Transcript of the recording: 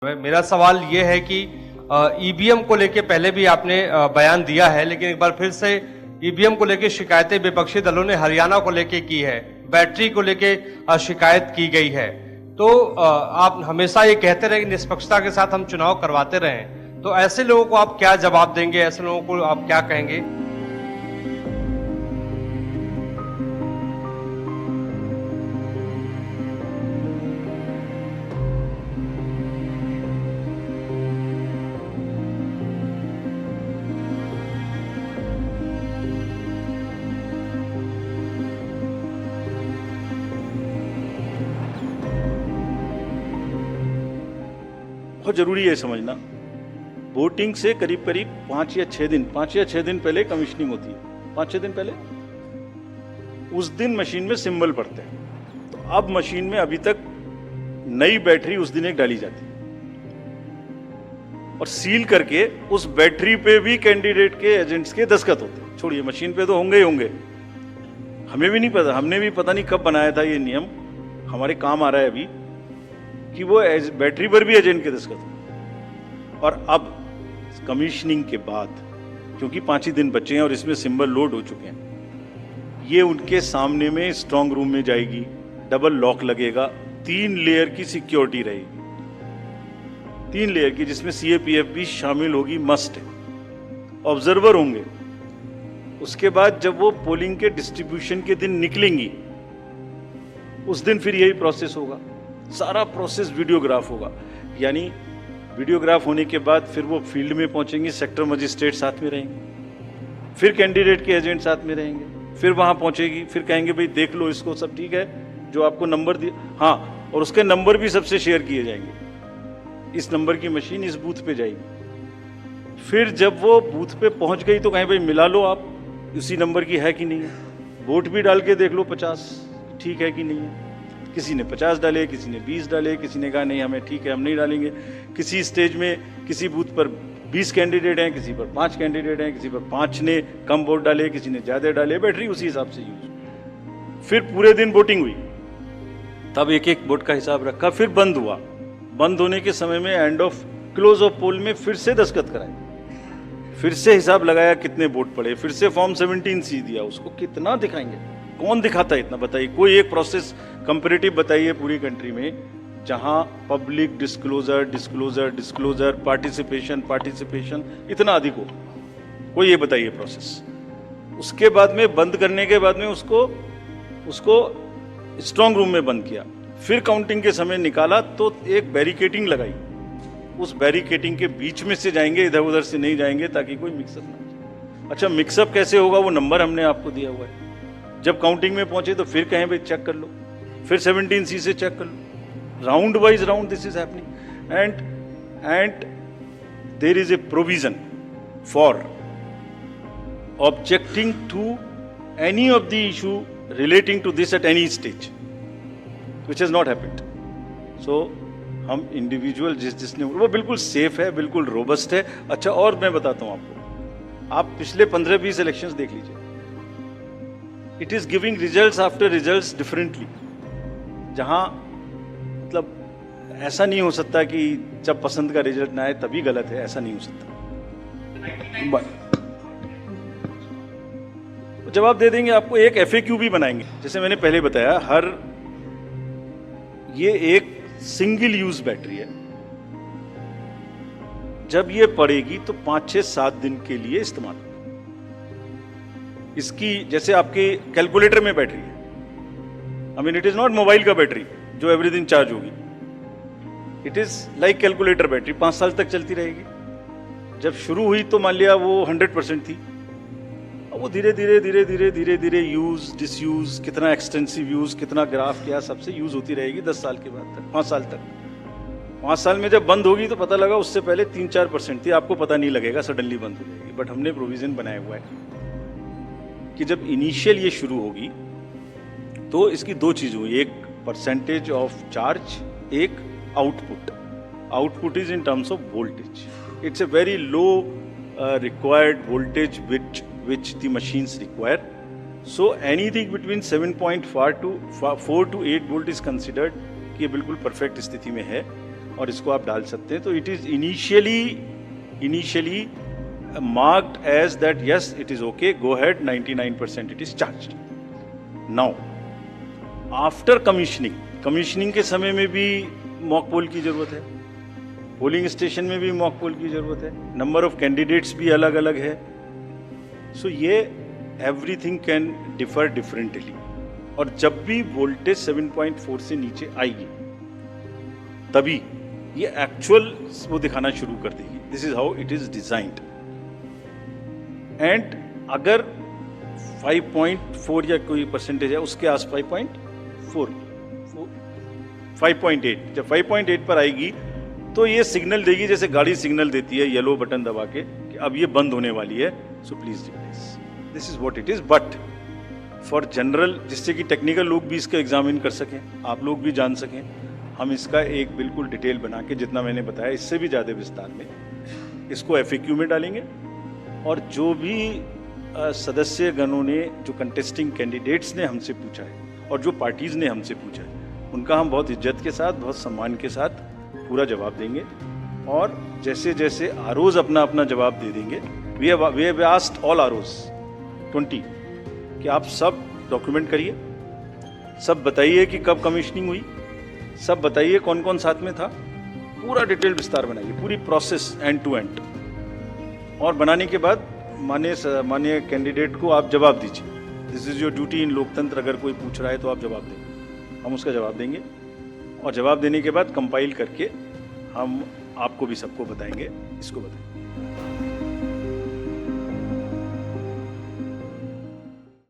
मेरा सवाल ये है कि ईवीएम को लेके पहले भी आपने बयान दिया है, लेकिन एक बार फिर से ईवीएम को लेके शिकायतें विपक्षी दलों ने हरियाणा को लेके की है, बैटरी को लेके शिकायत की गई है। तो आप हमेशा ये कहते रहे कि निष्पक्षता के साथ हम चुनाव करवाते रहें, तो ऐसे लोगों को आप क्या जवाब देंगे, ऐसे लोगों को आप क्या कहेंगे? बहुत ज़रूरी है समझना, वोटिंग से करीब करीब 5 या 6 दिन पहले कमीशनिंग होती है। 5-6 दिन पहले उस दिन मशीन में सिंबल पड़ते हैं। तो अब मशीन में अभी तक नई बैटरी उस दिन एक डाली जाती है और सील करके उस बैटरी पे भी कैंडिडेट के एजेंट्स के दस्तखत होते हैं। छोड़िए, मशीन पे तो होंगे ही होंगे, हमें भी नहीं पता, हमने भी पता नहीं कब बनाया था ये नियम, हमारे काम आ रहा है अभी कि वो बैटरी पर भी एजेंट के दस्तखत हो। और अब कमीशनिंग के बाद, क्योंकि 5 ही दिन बचे हैं और इसमें सिंबल लोड हो चुके हैं, ये उनके सामने में स्ट्रांग रूम में जाएगी, डबल लॉक लगेगा, 3 लेयर की सिक्योरिटी रहेगी, 3 लेयर की, जिसमें CAPF भी शामिल होगी, मस्ट है। ऑब्जर्वर होंगे। उसके बाद जब वो पोलिंग के डिस्ट्रीब्यूशन के दिन निकलेंगी, उस दिन फिर यही प्रोसेस होगा, सारा प्रोसेस वीडियोग्राफ होगा। यानी वीडियोग्राफ होने के बाद फिर वो फील्ड में पहुंचेंगे, सेक्टर मजिस्ट्रेट साथ में रहेंगे, फिर कैंडिडेट के एजेंट साथ में रहेंगे, फिर वहां पहुंचेगी, फिर कहेंगे भाई देख लो इसको, सब ठीक है, जो आपको नंबर दिया, हाँ, और उसके नंबर भी सबसे शेयर किए जाएंगे, इस नंबर की मशीन इस बूथ पे जाएगी। फिर जब वो बूथ पे पहुंच गई तो कहें भाई मिला लो आप, उसी नंबर की है कि नहीं है, वोट भी डाल के देख लो 50 ठीक है कि नहीं है। किसी ने 50 डाले, किसी ने 20 डाले, किसी ने कहा नहीं हमें ठीक है, हम नहीं डालेंगे। किसी स्टेज में किसी बूथ पर 20 कैंडिडेट हैं, किसी पर 5 कैंडिडेट हैं, किसी पर 5 ने कम वोट डाले, किसी ने ज़्यादा डाले, बैटरी उसी हिसाब से यूज। फिर पूरे दिन वोटिंग हुई, तब एक एक वोट का हिसाब रखा, फिर बंद हुआ। बंद होने के समय में एंड ऑफ क्लोज ऑफ पोल में फिर से दस्तखत कराए, फिर से हिसाब लगाया कितने वोट पड़े, फिर से फॉर्म 17C दिया, उसको कितना दिखाएंगे, कौन दिखाता है इतना, बताइए। कोई एक प्रोसेस कंपैरेटिव बताइए पूरी कंट्री में जहां पब्लिक डिस्क्लोजर पार्टिसिपेशन इतना अधिक हो, कोई ये बताइए प्रोसेस। उसके बाद में बंद करने के बाद में उसको स्ट्रांग रूम में बंद किया, फिर काउंटिंग के समय निकाला तो एक बैरिकेडिंग लगाई, उस बैरिकेडिंग के बीच में से जाएंगे, इधर उधर से नहीं जाएंगे ताकि कोई मिक्सअप ना हो। अच्छा, मिक्सअप कैसे होगा, वो नंबर हमने आपको दिया हुआ है। जब काउंटिंग में पहुंचे तो फिर कहें भाई चेक कर लो, फिर 17C से चेक कर लो, round wise round this is happening. And there is a provision for objecting to any of the issue relating to this at any stage, which has not happened. So हम individual जिसने, वो बिल्कुल safe है, बिल्कुल robust है। अच्छा, और मैं बताता हूं आपको, आप पिछले 15-20 इलेक्शंस देख लीजिए, it is giving results after results differently. जहां मतलब ऐसा नहीं हो सकता कि जब पसंद का रिजल्ट ना आए तभी गलत है, ऐसा नहीं हो सकता। जवाब दे देंगे आपको, एक FAQ भी बनाएंगे, जैसे मैंने पहले बताया, ये एक सिंगल यूज बैटरी है, जब ये पड़ेगी तो 5-6-7 दिन के लिए इस्तेमाल होगी। इसकी जैसे आपके कैलकुलेटर में बैटरी है, I mean it is not mobile का बैटरी जो एवरी दिन चार्ज होगी, it is like calculator battery, 5 साल तक चलती रहेगी। जब शुरू हुई तो मान लिया वो 100% थी, वो धीरे धीरे यूज डिसयूज, कितना एक्सटेंसिव यूज, कितना ग्राफ किया, सबसे यूज होती रहेगी 10 साल के बाद तक, 5 साल तक। 5 साल में जब बंद होगी तो पता लगा उससे पहले 3-4% थी, आपको पता नहीं लगेगा, सडनली बंद हो जाएगी। बट हमने प्रोविजन बनाया हुआ है कि जब इनिशियल ये शुरू होगी तो इसकी 2 चीज हुई, एक परसेंटेज ऑफ चार्ज, एक output is in terms of voltage, it's a very low required voltage which the machines require. So anything between 7.4 to 8 volt is considered कि ये बिल्कुल परफेक्ट स्थिति में है। और इसको आप डाल सकते हैं। तो it is initially marked as that yes it is okay, go ahead, 99% it is charged. Now after commissioning के समय में भी मॉक पोल की जरूरत है, पोलिंग स्टेशन में भी मॉक पोल की जरूरत है, नंबर ऑफ कैंडिडेट्स भी अलग अलग है। सो ये एवरीथिंग कैन डिफर डिफरेंटली, और जब भी वोल्टेज 7.4 से नीचे आएगी तभी ये एक्चुअल वो दिखाना शुरू कर देगी। This is how it is designed. And अगर 5.4 या कोई परसेंटेज है उसके आस 5.8, जब 5.8 पर आएगी तो ये सिग्नल देगी, जैसे गाड़ी सिग्नल देती है येलो बटन दबा के कि अब ये बंद होने वाली है, so please replace. This is what it is. But for general, जिससे कि टेक्निकल लोग भी इसका एग्जामिन कर सकें, आप लोग भी जान सकें, हम इसका एक बिल्कुल डिटेल बना के, जितना मैंने बताया इससे भी ज़्यादा विस्तार में, इसको FAQ में डालेंगे। और जो भी सदस्य गणों ने, जो कंटेस्टिंग कैंडिडेट्स ने हमसे पूछा है और जो पार्टीज़ ने हमसे पूछा है, उनका हम बहुत इज्जत के साथ, बहुत सम्मान के साथ पूरा जवाब देंगे। और जैसे जैसे ROs अपना अपना जवाब दे देंगे, we have asked all ROs 20 कि आप सब डॉक्यूमेंट करिए, सब बताइए कि कब कमीशनिंग हुई, सब बताइए कौन कौन साथ में था, पूरा डिटेल विस्तार बनाइए, पूरी प्रोसेस एंड टू एंड। और बनाने के बाद माननीय कैंडिडेट को आप जवाब दीजिए। दिस इज योर ड्यूटी इन लोकतंत्र। अगर कोई पूछ रहा है तो आप जवाब देंगे, हम उसका जवाब देंगे। और जवाब देने के बाद कंपाइल करके हम आपको भी सबको बताएंगे, इसको बताएंगे।